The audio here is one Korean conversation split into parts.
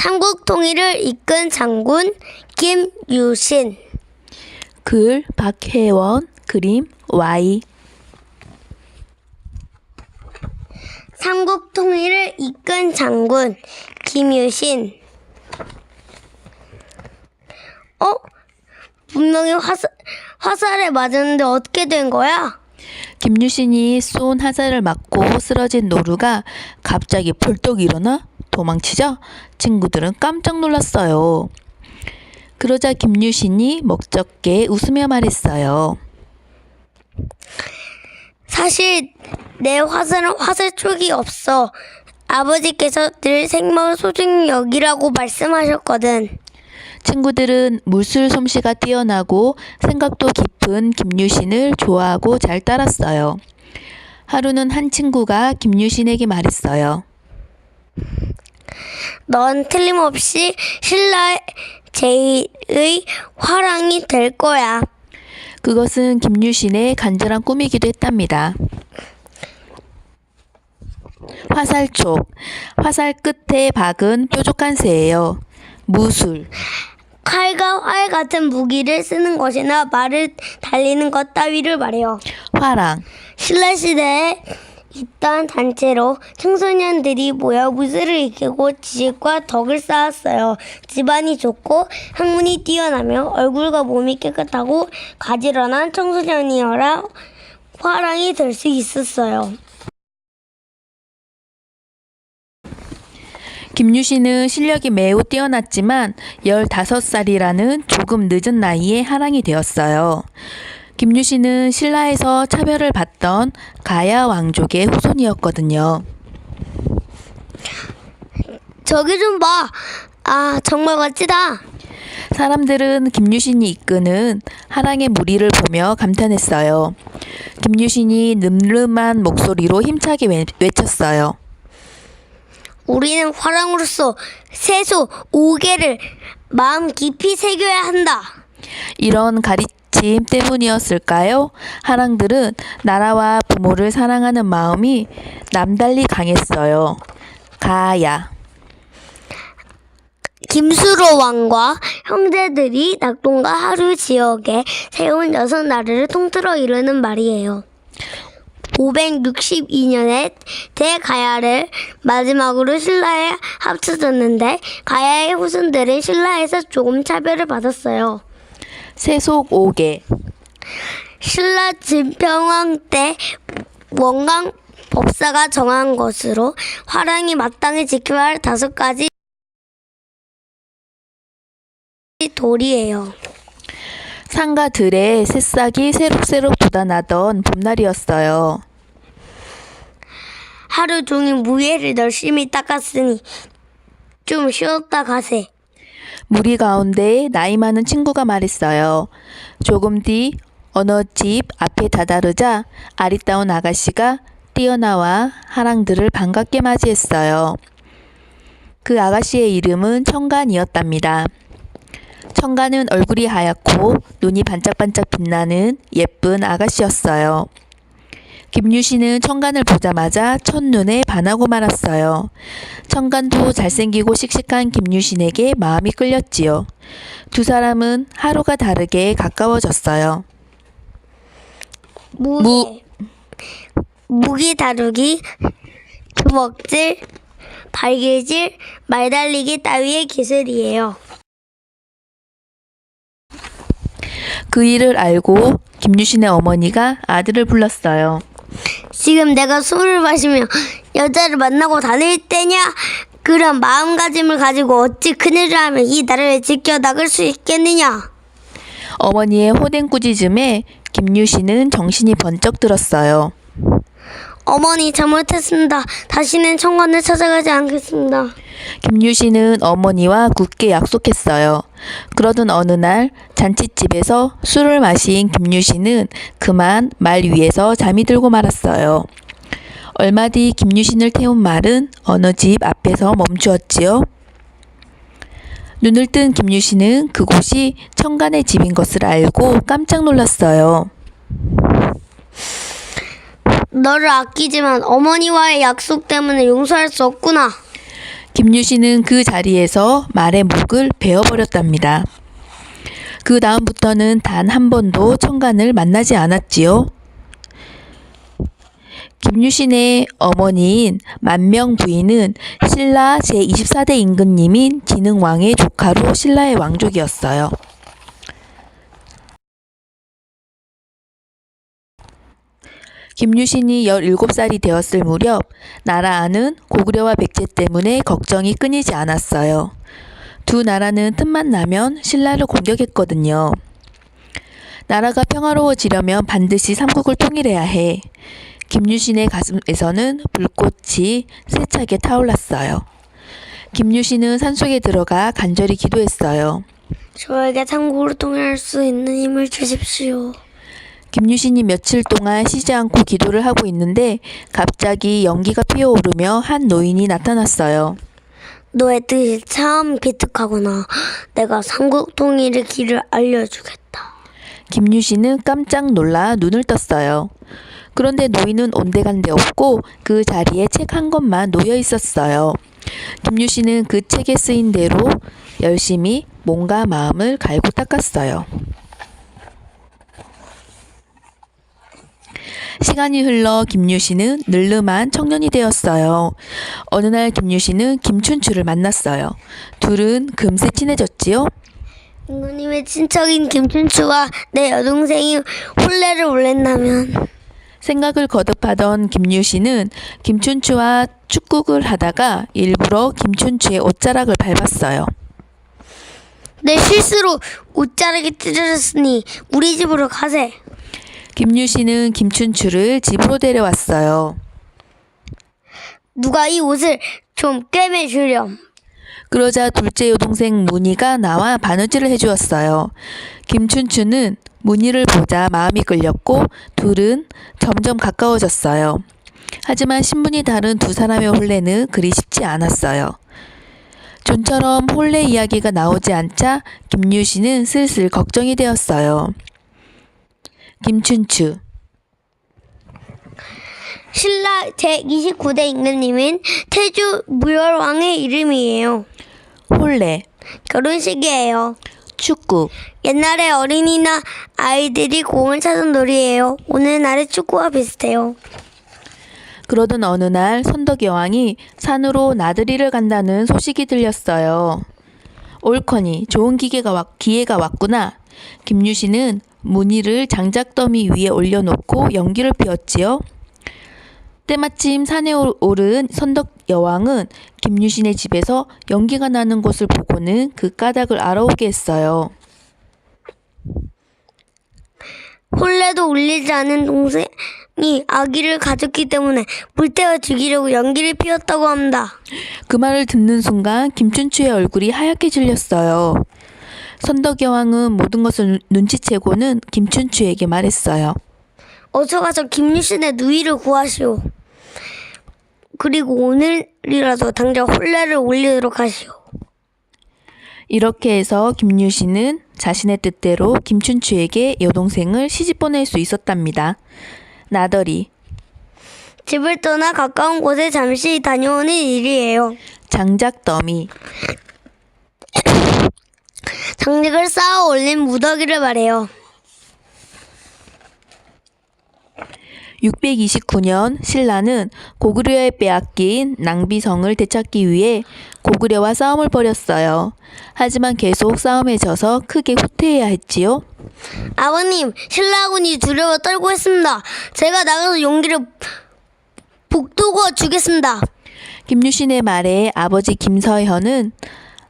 삼국 통일을 이끈 장군 김유신. 글 박혜원, 그림 Y. 삼국 통일을 이끈 장군 김유신. 분명히 화살에 맞았는데 어떻게 된 거야? 김유신이 쏜 화살을 맞고 쓰러진 노루가 갑자기 벌떡 일어나 도망치자 친구들은 깜짝 놀랐어요. 그러자 김유신이 먹적게 웃으며 말했어요. 사실 내 화살은 화살촉이 없어. 아버지께서 늘 생명을 소중히 여기라고 말씀하셨거든. 친구들은 물술 솜씨가 뛰어나고 생각도 깊은 김유신을 좋아하고 잘 따랐어요. 하루는 한 친구가 김유신에게 말했어요. 넌 틀림없이 신라 제1의 화랑이 될 거야. 그것은 김유신의 간절한 꿈이기도 했답니다. 화살촉, 화살 끝에 박은 뾰족한 새예요. 무술, 칼과 활 같은 무기를 쓰는 것이나 말을 달리는 것 따위를 말해요. 화랑, 신라시대에 있던 단체로 청소년들이 모여 무술을 익히고 지식과 덕을 쌓았어요. 집안이 좋고 학문이 뛰어나며 얼굴과 몸이 깨끗하고 가지런한 청소년이어라 화랑이 될 수 있었어요. 김유신은 실력이 매우 뛰어났지만 15살이라는 조금 늦은 나이에 하랑이 되었어요. 김유신은 신라에서 차별을 받던 가야 왕족의 후손이었거든요. 저기 좀 봐. 아, 정말 멋지다. 사람들은 김유신이 이끄는 하랑의 무리를 보며 감탄했어요. 김유신이 늠름한 목소리로 힘차게 외쳤어요. 우리는 화랑으로서 세소 5개를 마음 깊이 새겨야 한다. 이런 가르침 때문이었을까요? 하랑들은 나라와 부모를 사랑하는 마음이 남달리 강했어요. 가야. 김수로 왕과 형제들이 낙동과 하류 지역에 세운 6나라를 통틀어 이루는 말이에요. 562년에 대가야를 마지막으로 신라에 합쳐졌는데 가야의 후손들은 신라에서 조금 차별을 받았어요. 세속 5개. 신라 진평왕 때 원강 법사가 정한 것으로 화랑이 마땅히 지켜야 할 5가지 도리예요. 산과 들에 새싹이 새록새록 돋아나던 봄날이었어요. 하루 종일 무예를 열심히 닦았으니 좀 쉬었다 가세. 무리 가운데 나이 많은 친구가 말했어요. 조금 뒤 어느 집 앞에 다다르자 아리따운 아가씨가 뛰어나와 하랑들을 반갑게 맞이했어요. 그 아가씨의 이름은 청간이었답니다. 청간은 얼굴이 하얗고 눈이 반짝반짝 빛나는 예쁜 아가씨였어요. 김유신은 청간을 보자마자 첫눈에 반하고 말았어요. 청간도 잘생기고 씩씩한 김유신에게 마음이 끌렸지요. 두 사람은 하루가 다르게 가까워졌어요. 무기 다루기, 주먹질, 발길질, 말 달리기 따위의 기술이에요. 그 일을 알고 김유신의 어머니가 아들을 불렀어요. 지금 내가 술을 마시며 여자를 만나고 다닐 때냐? 그런 마음가짐을 가지고 어찌 그늘을 하며 이 나라를 지켜 나갈 수 있겠느냐? 어머니의 호된 꾸짖음에 김유신은 정신이 번쩍 들었어요. 어머니 잘못했습니다. 다시는 청관을 찾아가지 않겠습니다. 김유신은 어머니와 굳게 약속했어요. 그러던 어느 날 잔칫집에서 술을 마신 김유신은 그만 말 위에서 잠이 들고 말았어요. 얼마 뒤 김유신을 태운 말은 어느 집 앞에서 멈추었지요. 눈을 뜬 김유신은 그곳이 청간의 집인 것을 알고 깜짝 놀랐어요. 너를 아끼지만 어머니와의 약속 때문에 용서할 수 없구나. 김유신은 그 자리에서 말의 목을 베어버렸답니다. 그 다음부터는 단 한 번도 청간을 만나지 않았지요. 김유신의 어머니인 만명 부인은 신라 제24대 임금님인 진흥왕의 조카로 신라의 왕족이었어요. 김유신이 17살이 되었을 무렵 나라 안은 고구려와 백제 때문에 걱정이 끊이지 않았어요. 두 나라는 틈만 나면 신라를 공격했거든요. 나라가 평화로워지려면 반드시 삼국을 통일해야 해. 김유신의 가슴에서는 불꽃이 세차게 타올랐어요. 김유신은 산속에 들어가 간절히 기도했어요. 저에게 삼국을 통일할 수 있는 힘을 주십시오. 김유신이 며칠 동안 쉬지 않고 기도를 하고 있는데 갑자기 연기가 피어오르며 한 노인이 나타났어요. 너의 뜻이 참 기특하구나. 내가 삼국 통일의 길을 알려주겠다. 김유신은 깜짝 놀라 눈을 떴어요. 그런데 노인은 온데간데 없고 그 자리에 책 한 권만 놓여 있었어요. 김유신은 그 책에 쓰인 대로 열심히 몸과 마음을 갈고 닦았어요. 시간이 흘러 김유신은 늙음한 청년이 되었어요. 어느 날 김유신은 김춘추를 만났어요. 둘은 금세 친해졌지요. 임금님의 친척인 김춘추와 내 여동생이 혼례를 올린다면 생각을 거듭하던 김유신은 김춘추와 축국을 하다가 일부러 김춘추의 옷자락을 밟았어요. 내 실수로 옷자락이 찢어졌으니 우리 집으로 가세. 김유신은 김춘추를 집으로 데려왔어요. 누가 이 옷을 좀 꿰매주렴. 그러자 둘째 여동생 문희가 나와 바느질을 해주었어요. 김춘추는 문희를 보자 마음이 끌렸고 둘은 점점 가까워졌어요. 하지만 신분이 다른 두 사람의 혼례는 그리 쉽지 않았어요. 좀처럼 혼례 이야기가 나오지 않자 김유신은 슬슬 걱정이 되었어요. 김춘추. 신라 제29대 임금님인 태조 무열왕의 이름이에요. 혼례. 결혼식이에요. 축국. 옛날에 어린이나 아이들이 공을 차던 놀이예요. 오늘날의 축구와 비슷해요. 그러던 어느 날 선덕여왕이 산으로 나들이를 간다는 소식이 들렸어요. 옳거니 좋은 기회가 왔구나. 김유신은 문희를 장작더미 위에 올려놓고 연기를 피웠지요. 때마침 산에 오른 선덕여왕은 김유신의 집에서 연기가 나는 것을 보고는 그 까닭을 알아오게 했어요. 혼례도 울리지 않은 동생이 아기를 가졌기 때문에 불태워 죽이려고 연기를 피웠다고 합니다. 그 말을 듣는 순간 김춘추의 얼굴이 하얗게 질렸어요. 선덕여왕은 모든 것을 눈치채고는 김춘추에게 말했어요. 어서 가서 김유신의 누이를 구하시오. 그리고 오늘이라도 당장 혼례를 올리도록 하시오. 이렇게 해서 김유신은 자신의 뜻대로 김춘추에게 여동생을 시집 보낼 수 있었답니다. 나더리. 집을 떠나 가까운 곳에 잠시 다녀오는 일이에요. 장작더미. 장작을 쌓아 올린 무더기를 말해요. 629년 신라는 고구려에 빼앗긴 낭비성을 되찾기 위해 고구려와 싸움을 벌였어요. 하지만 계속 싸움에 져서 크게 후퇴해야 했지요. 아버님, 신라군이 두려워 떨고 있습니다. 제가 나가서 용기를 북돋워 주겠습니다. 김유신의 말에 아버지 김서현은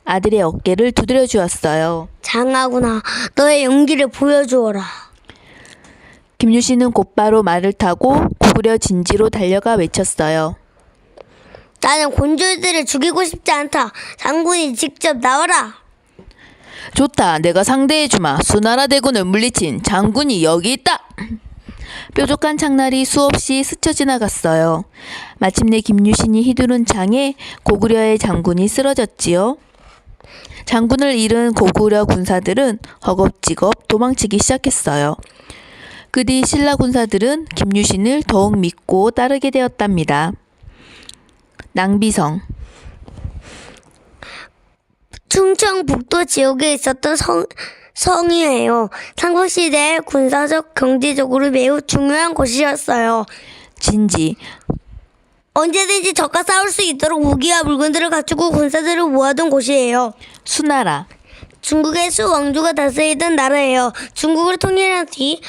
아들의 어깨를 두드려 주었어요. 장하구나. 너의 용기를 보여주어라. 김유신은 곧바로 말을 타고 고구려 진지로 달려가 외쳤어요. 나는 곤졸들을 죽이고 싶지 않다. 장군이 직접 나와라. 좋다. 내가 상대해주마. 수나라 대군을 물리친 장군이 여기 있다. 뾰족한 창날이 수없이 스쳐 지나갔어요. 마침내 김유신이 휘두른 창에 고구려의 장군이 쓰러졌지요. 장군을 잃은 고구려 군사들은 허겁지겁 도망치기 시작했어요. 그 뒤 신라 군사들은 김유신을 더욱 믿고 따르게 되었답니다. 낭비성. 충청북도 지역에 있었던 성이에요. 삼국시대에 군사적, 경제적으로 매우 중요한 곳이었어요. 진지. 언제든지 적과 싸울 수 있도록 무기와 물건들을 갖추고 군사들을 모아둔 곳이에요. 수나라. 중국의 수 왕조가 다스리던 나라예요. 중국을 통일한 뒤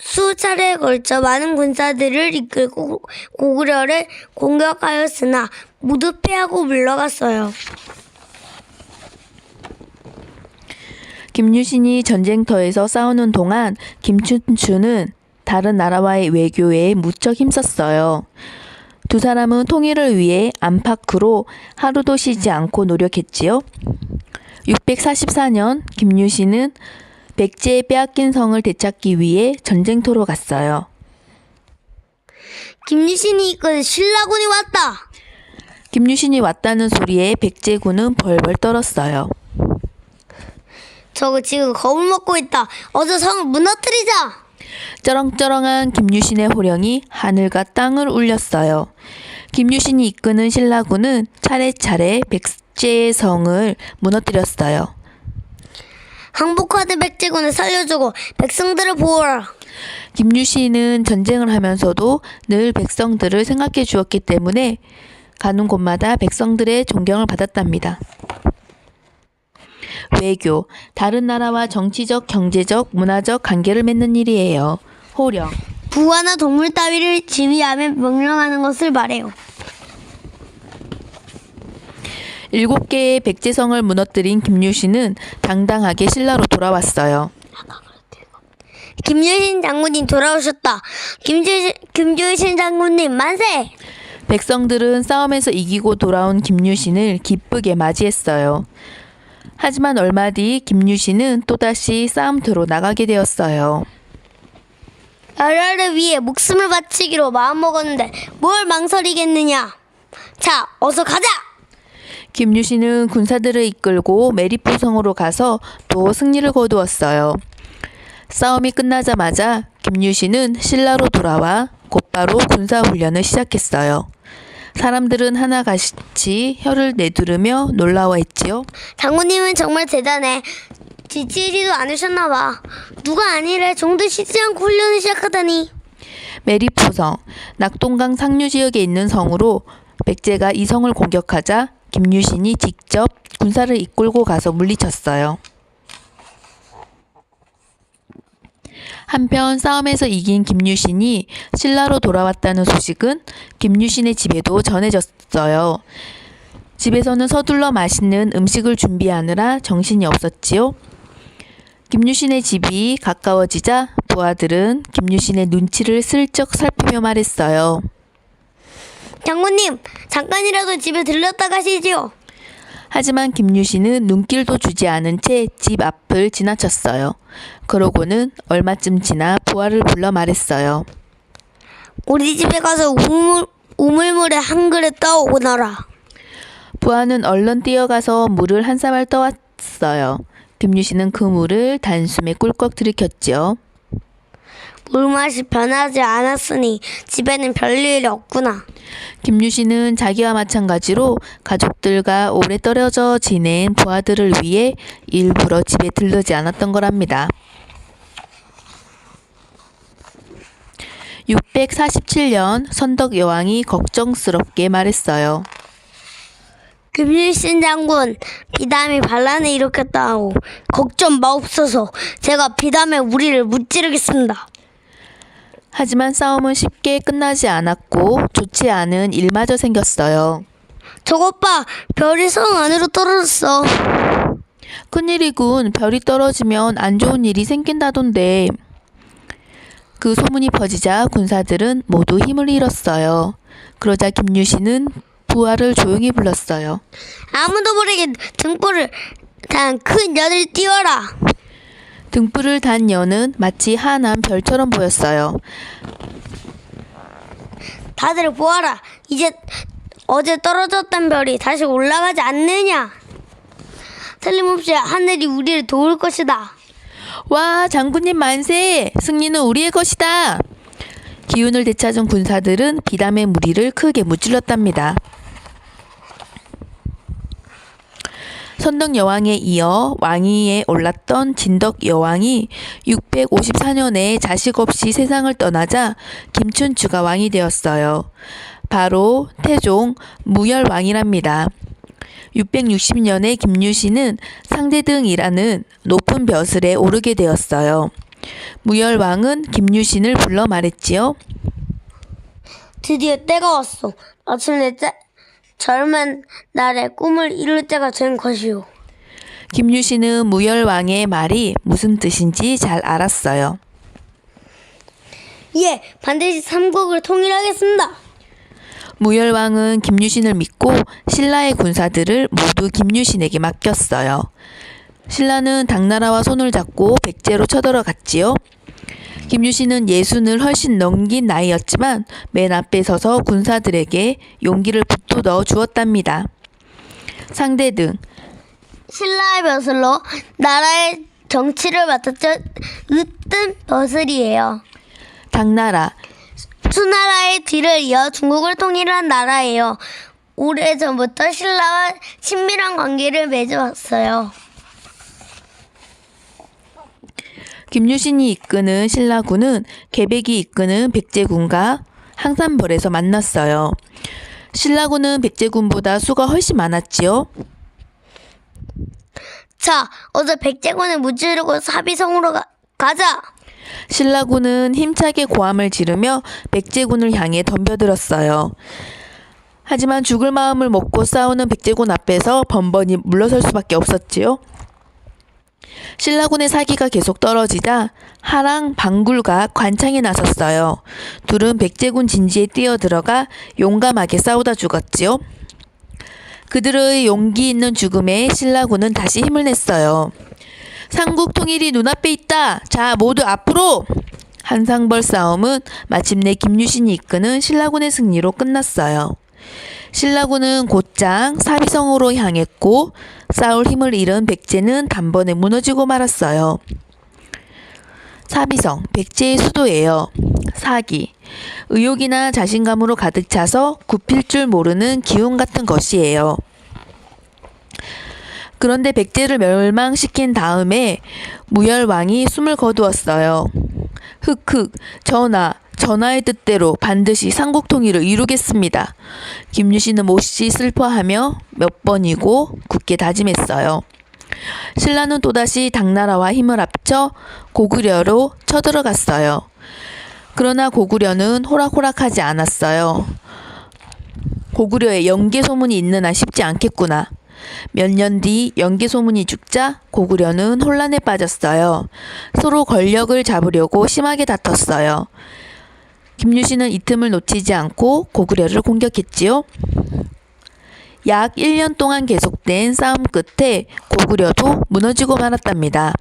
수차례에 걸쳐 많은 군사들을 이끌고 고구려를 공격하였으나 모두 패하고 물러갔어요. 김유신이 전쟁터에서 싸우는 동안 김춘추는 다른 나라와의 외교에 무척 힘썼어요. 두 사람은 통일을 위해 안팎으로 하루도 쉬지 않고 노력했지요. 644년 김유신은 백제의 빼앗긴 성을 되찾기 위해 전쟁터로 갔어요. 김유신이 이끄는 신라군이 왔다. 김유신이 왔다는 소리에 백제군은 벌벌 떨었어요. 저거 지금 겁을 먹고 있다. 어서 성을 무너뜨리자. 쩌렁쩌렁한 김유신의 호령이 하늘과 땅을 울렸어요. 김유신이 이끄는 신라군은 차례차례 백제의 성을 무너뜨렸어요. 항복하던 백제군을 살려주고 백성들을 보호하라. 김유신은 전쟁을 하면서도 늘 백성들을 생각해 주었기 때문에 가는 곳마다 백성들의 존경을 받았답니다. 외교, 다른 나라와 정치적, 경제적, 문화적 관계를 맺는 일이에요. 호령. 부하나 동물 따위를 지휘하며 명령하는 것을 말해요. 7개의 백제성을 무너뜨린 김유신은 당당하게 신라로 돌아왔어요. 김유신 장군님 돌아오셨다. 김유신 장군님 만세! 백성들은 싸움에서 이기고 돌아온 김유신을 기쁘게 맞이했어요. 하지만 얼마 뒤 김유신은 또다시 싸움터로 나가게 되었어요. 나라를 위해 목숨을 바치기로 마음먹었는데 뭘 망설이겠느냐. 자, 어서 가자! 김유신은 군사들을 이끌고 메리포성으로 가서 또 승리를 거두었어요. 싸움이 끝나자마자 김유신은 신라로 돌아와 곧바로 군사훈련을 시작했어요. 사람들은 하나같이 혀를 내두르며 놀라워했지요. 장군님은 정말 대단해. 지치지도 않으셨나봐. 누가 아니래 정도 쉬지 않고 훈련을 시작하다니. 메리포성, 낙동강 상류 지역에 있는 성으로 백제가 이 성을 공격하자 김유신이 직접 군사를 이끌고 가서 물리쳤어요. 한편 싸움에서 이긴 김유신이 신라로 돌아왔다는 소식은 김유신의 집에도 전해졌어요. 집에서는 서둘러 맛있는 음식을 준비하느라 정신이 없었지요. 김유신의 집이 가까워지자 부하들은 김유신의 눈치를 슬쩍 살피며 말했어요. 장군님, 잠깐이라도 집에 들렀다 가시지요. 하지만 김유신은 눈길도 주지 않은 채 집 앞을 지나쳤어요. 그러고는 얼마쯤 지나 부하를 불러 말했어요. 우리 집에 가서 우물물에 한 그릇 떠오너라. 부하는 얼른 뛰어가서 물을 한 사발 떠왔어요. 김유신은 그 물을 단숨에 꿀꺽 들이켰죠. 물맛이 변하지 않았으니 집에는 별일이 없구나. 김유신은 자기와 마찬가지로 가족들과 오래 떨어져 지낸 부하들을 위해 일부러 집에 들르지 않았던 거랍니다. 647년 선덕 여왕이 걱정스럽게 말했어요. 김유신 장군, 비담이 반란을 일으켰다고 걱정 마옵소서. 제가 비담의 우리를 무찌르겠습니다. 하지만 싸움은 쉽게 끝나지 않았고 좋지 않은 일마저 생겼어요. 저것 봐, 별이 성 안으로 떨어졌어. 큰일이군. 별이 떨어지면 안 좋은 일이 생긴다던데. 그 소문이 퍼지자 군사들은 모두 힘을 잃었어요. 그러자 김유신은 부하를 조용히 불렀어요. 아무도 모르게 등불을 단 큰 연을 띄워라. 등불을 단 연은 마치 환한 별처럼 보였어요. 다들 보아라. 이제 어제 떨어졌던 별이 다시 올라가지 않느냐. 틀림없이 하늘이 우리를 도울 것이다. 와, 장군님 만세! 승리는 우리의 것이다! 기운을 되찾은 군사들은 비담의 무리를 크게 무찔렀답니다. 선덕 여왕에 이어 왕위에 올랐던 진덕 여왕이 654년에 자식 없이 세상을 떠나자 김춘추가 왕이 되었어요. 바로 태종 무열왕이랍니다. 660년에 김유신은 상대등이라는 높은 벼슬에 오르게 되었어요. 무열왕은 김유신을 불러 말했지요. 드디어 때가 왔어. 마침내 젊은 날의 꿈을 이룰 때가 된 것이오. 김유신은 무열왕의 말이 무슨 뜻인지 잘 알았어요. 예, 반드시 삼국을 통일하겠습니다. 무열왕은 김유신을 믿고 신라의 군사들을 모두 김유신에게 맡겼어요. 신라는 당나라와 손을 잡고 백제로 쳐들어갔지요. 김유신은 예순을 훨씬 넘긴 나이였지만 맨 앞에 서서 군사들에게 용기를 북돋워 주었답니다. 상대등, 신라의 벼슬로 나라의 정치를 맡았던 으뜸 벼슬이에요. 당나라, 수나라의 뒤를 이어 중국을 통일한 나라예요. 오래전부터 신라와 친밀한 관계를 맺어왔어요. 김유신이 이끄는 신라군은 계백이 이끄는 백제군과 항산벌에서 만났어요. 신라군은 백제군보다 수가 훨씬 많았지요. 자, 어서 백제군을 무찌르고 사비성으로 가자. 신라군은 힘차게 고함을 지르며 백제군을 향해 덤벼들었어요. 하지만 죽을 마음을 먹고 싸우는 백제군 앞에서 번번이 물러설 수밖에 없었지요. 신라군의 사기가 계속 떨어지자 하랑, 방굴과 관창에 나섰어요. 둘은 백제군 진지에 뛰어들어가 용감하게 싸우다 죽었지요. 그들의 용기 있는 죽음에 신라군은 다시 힘을 냈어요. 삼국 통일이 눈앞에 있다. 자, 모두 앞으로! 한상벌 싸움은 마침내 김유신이 이끄는 신라군의 승리로 끝났어요. 신라군은 곧장 사비성으로 향했고 싸울 힘을 잃은 백제는 단번에 무너지고 말았어요. 사비성, 백제의 수도예요. 사기, 의욕이나 자신감으로 가득 차서 굽힐 줄 모르는 기운 같은 것이에요. 그런데 백제를 멸망시킨 다음에 무열왕이 숨을 거두었어요. 흑흑, 전하의 뜻대로 반드시 삼국통일을 이루겠습니다. 김유신은 몹시 슬퍼하며 몇 번이고 굳게 다짐했어요. 신라는 또다시 당나라와 힘을 합쳐 고구려로 쳐들어갔어요. 그러나 고구려는 호락호락하지 않았어요. 고구려에 영계 소문이 있는 한 쉽지 않겠구나. 몇 년 뒤 영계 소문이 죽자 고구려는 혼란에 빠졌어요. 서로 권력을 잡으려고 심하게 다퉜어요. 김유신은 이 틈을 놓치지 않고 고구려를 공격했지요. 약 1년 동안 계속된 싸움 끝에 고구려도 무너지고 말았답니다.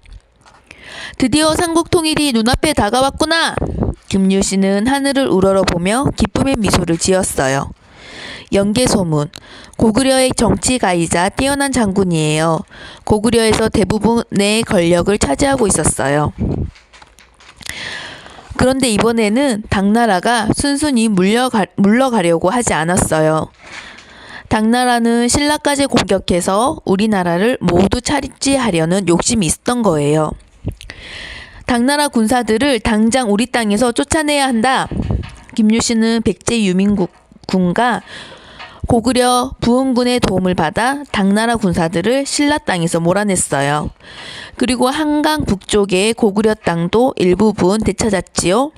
드디어 삼국통일이 눈앞에 다가왔구나. 김유신은 하늘을 우러러보며 기쁨의 미소를 지었어요. 영계소문, 고구려의 정치가이자 뛰어난 장군이에요. 고구려에서 대부분의 권력을 차지하고 있었어요. 그런데 이번에는 당나라가 순순히 물러가려고 하지 않았어요. 당나라는 신라까지 공격해서 우리나라를 모두 차지하려는 욕심이 있었던 거예요. 당나라 군사들을 당장 우리 땅에서 쫓아내야 한다. 김유신은 백제 유민군과 고구려 부흥군의 도움을 받아 당나라 군사들을 신라 땅에서 몰아냈어요. 그리고 한강 북쪽의 고구려 땅도 일부분 되찾았지요.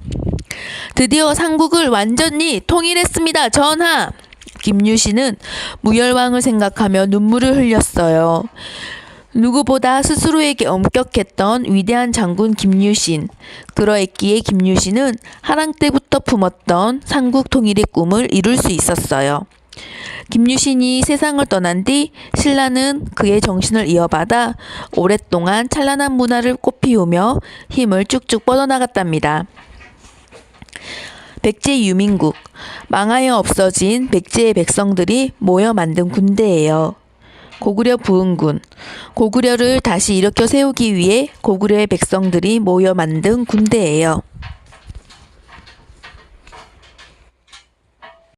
드디어 삼국을 완전히 통일했습니다. 전하! 김유신은 무열왕을 생각하며 눈물을 흘렸어요. 누구보다 스스로에게 엄격했던 위대한 장군 김유신. 그러했기에 김유신은 하랑 때부터 품었던 삼국 통일의 꿈을 이룰 수 있었어요. 김유신이 세상을 떠난 뒤 신라는 그의 정신을 이어받아 오랫동안 찬란한 문화를 꽃피우며 힘을 쭉쭉 뻗어나갔답니다. 백제 유민국, 망하여 없어진 백제의 백성들이 모여 만든 군대예요. 고구려 부흥군, 고구려를 다시 일으켜 세우기 위해 고구려의 백성들이 모여 만든 군대예요.